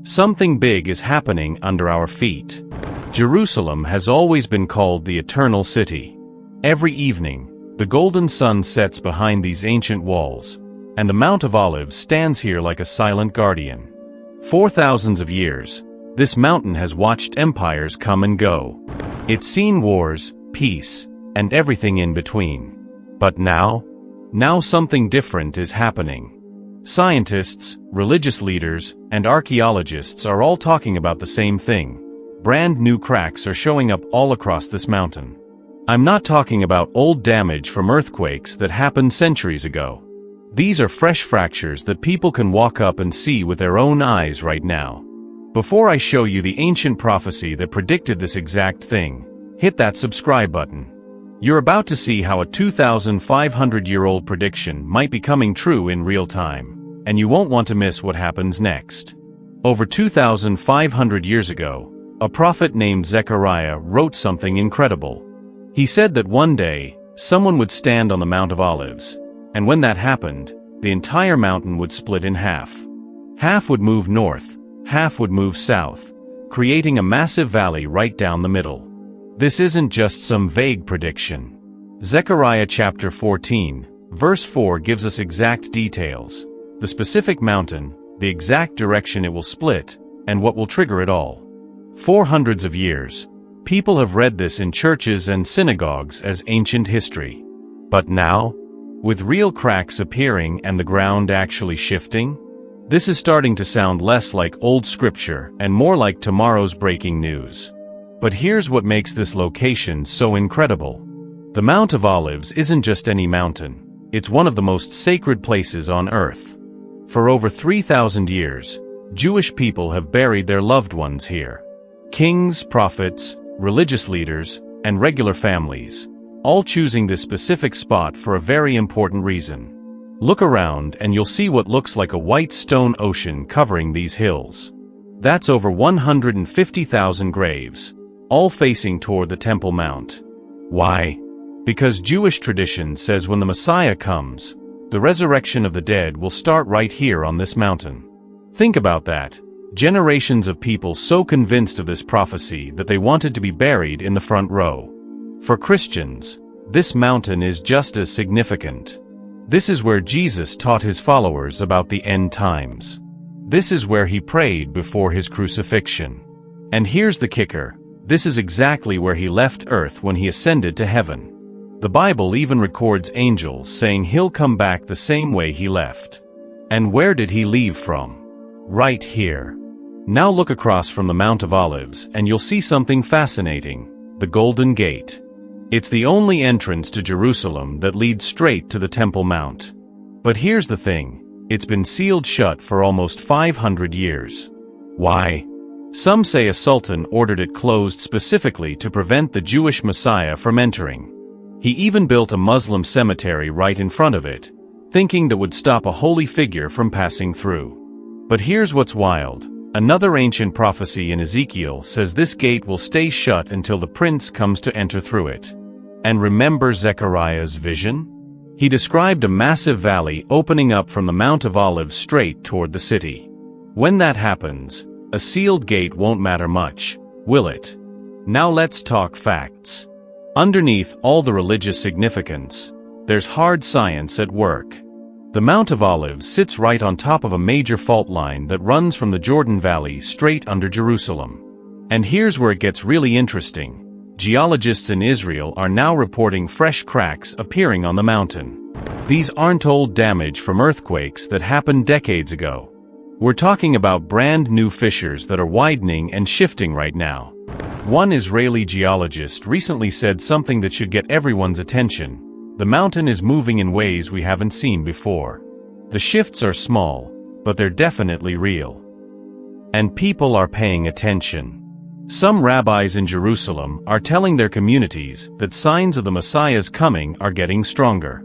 Something big is happening under our feet. Jerusalem has always been called the Eternal City. Every evening, the golden sun sets behind these ancient walls, and the Mount of Olives stands here like a silent guardian. For thousands of years, this mountain has watched empires come and go. It's seen wars, peace, and everything in between. But now something different is happening. Scientists, religious leaders, and archaeologists are all talking about the same thing. Brand new cracks are showing up all across this mountain. I'm not talking about old damage from earthquakes that happened centuries ago. These are fresh fractures that people can walk up and see with their own eyes right now. Before I show you the ancient prophecy that predicted this exact thing, hit that subscribe button. You're about to see how a 2,500-year-old prediction might be coming true in real time, and you won't want to miss what happens next. Over 2,500 years ago, a prophet named Zechariah wrote something incredible. He said that one day, someone would stand on the Mount of Olives, and when that happened, the entire mountain would split in half. Half would move north, half would move south, creating a massive valley right down the middle. This isn't just some vague prediction. Zechariah chapter 14, verse 4 gives us exact details, the specific mountain, the exact direction it will split, and what will trigger it all. For hundreds of years, people have read this in churches and synagogues as ancient history. But now, with real cracks appearing and the ground actually shifting, this is starting to sound less like old scripture and more like tomorrow's breaking news. But here's what makes this location so incredible. The Mount of Olives isn't just any mountain, it's one of the most sacred places on earth. For over 3,000 years, Jewish people have buried their loved ones here. Kings, prophets, religious leaders, and regular families, all choosing this specific spot for a very important reason. Look around and you'll see what looks like a white stone ocean covering these hills. That's over 150,000 graves, all facing toward the Temple Mount. Why? Because Jewish tradition says when the Messiah comes, the resurrection of the dead will start right here on this mountain. Think about that. Generations of people so convinced of this prophecy that they wanted to be buried in the front row. For Christians, this mountain is just as significant. This is where Jesus taught his followers about the end times. This is where he prayed before his crucifixion. And here's the kicker. This is exactly where he left earth when he ascended to heaven. The Bible even records angels saying he'll come back the same way he left. And where did he leave from? Right here. Now look across from the Mount of Olives and you'll see something fascinating, the Golden Gate. It's the only entrance to Jerusalem that leads straight to the Temple Mount. But here's the thing, it's been sealed shut for almost 500 years. Why? Some say a sultan ordered it closed specifically to prevent the Jewish Messiah from entering. He even built a Muslim cemetery right in front of it, thinking that would stop a holy figure from passing through. But here's what's wild. Another ancient prophecy in Ezekiel says this gate will stay shut until the prince comes to enter through it. And remember Zechariah's vision? He described a massive valley opening up from the Mount of Olives straight toward the city. When that happens, a sealed gate won't matter much, will it? Now let's talk facts. Underneath all the religious significance, there's hard science at work. The Mount of Olives sits right on top of a major fault line that runs from the Jordan Valley straight under Jerusalem. And here's where it gets really interesting. Geologists in Israel are now reporting fresh cracks appearing on the mountain. These aren't old damage from earthquakes that happened decades ago. We're talking about brand new fissures that are widening and shifting right now. One Israeli geologist recently said something that should get everyone's attention. The mountain is moving in ways we haven't seen before. The shifts are small, but they're definitely real. And people are paying attention. Some rabbis in Jerusalem are telling their communities that signs of the Messiah's coming are getting stronger.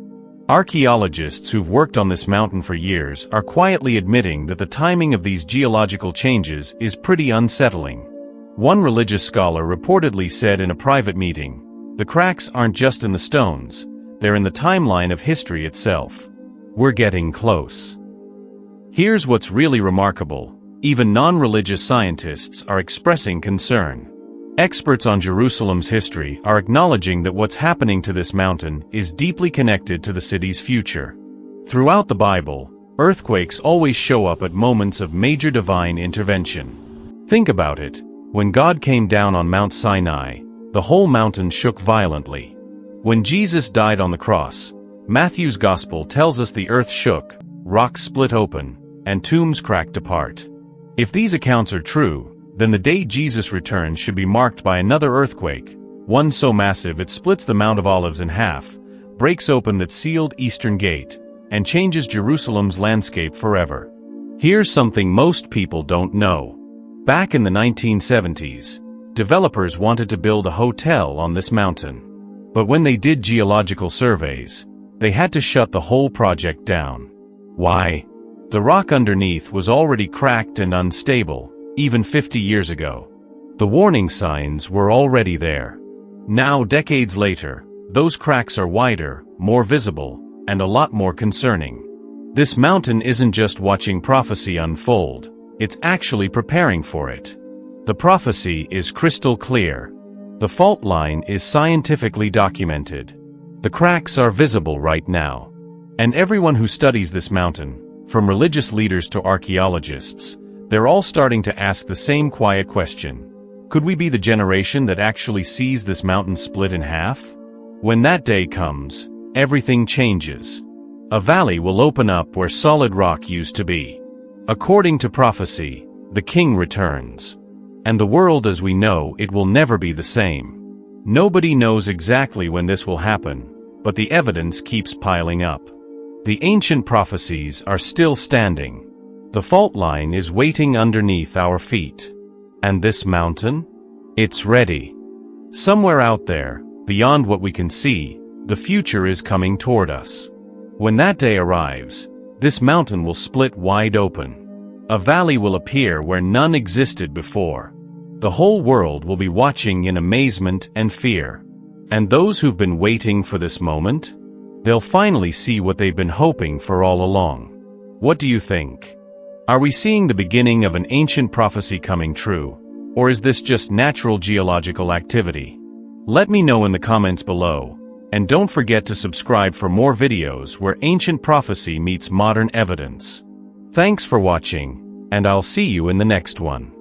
Archaeologists who've worked on this mountain for years are quietly admitting that the timing of these geological changes is pretty unsettling. One religious scholar reportedly said in a private meeting, "The cracks aren't just in the stones, they're in the timeline of history itself. We're getting close." Here's what's really remarkable. Even non-religious scientists are expressing concern. Experts on Jerusalem's history are acknowledging that what's happening to this mountain is deeply connected to the city's future. Throughout the Bible, earthquakes always show up at moments of major divine intervention. Think about it. When God came down on Mount Sinai, the whole mountain shook violently. When Jesus died on the cross, Matthew's Gospel tells us the earth shook, rocks split open, and tombs cracked apart. If these accounts are true, then the day Jesus returns should be marked by another earthquake, one so massive it splits the Mount of Olives in half, breaks open that sealed eastern gate, and changes Jerusalem's landscape forever. Here's something most people don't know. Back in the 1970s, developers wanted to build a hotel on this mountain. But when they did geological surveys, they had to shut the whole project down. Why? The rock underneath was already cracked and unstable, even 50 years ago. The warning signs were already there. Now, decades later, those cracks are wider, more visible, and a lot more concerning. This mountain isn't just watching prophecy unfold, it's actually preparing for it. The prophecy is crystal clear. The fault line is scientifically documented. The cracks are visible right now. And everyone who studies this mountain, from religious leaders to archaeologists, they're all starting to ask the same quiet question. Could we be the generation that actually sees this mountain split in half? When that day comes, everything changes. A valley will open up where solid rock used to be. According to prophecy, the King returns. And the world as we know it will never be the same. Nobody knows exactly when this will happen, but the evidence keeps piling up. The ancient prophecies are still standing. The fault line is waiting underneath our feet. And this mountain? It's ready. Somewhere out there, beyond what we can see, the future is coming toward us. When that day arrives, this mountain will split wide open. A valley will appear where none existed before. The whole world will be watching in amazement and fear. And those who've been waiting for this moment? They'll finally see what they've been hoping for all along. What do you think? Are we seeing the beginning of an ancient prophecy coming true, or is this just natural geological activity? Let me know in the comments below, and don't forget to subscribe for more videos where ancient prophecy meets modern evidence. Thanks for watching, and I'll see you in the next one.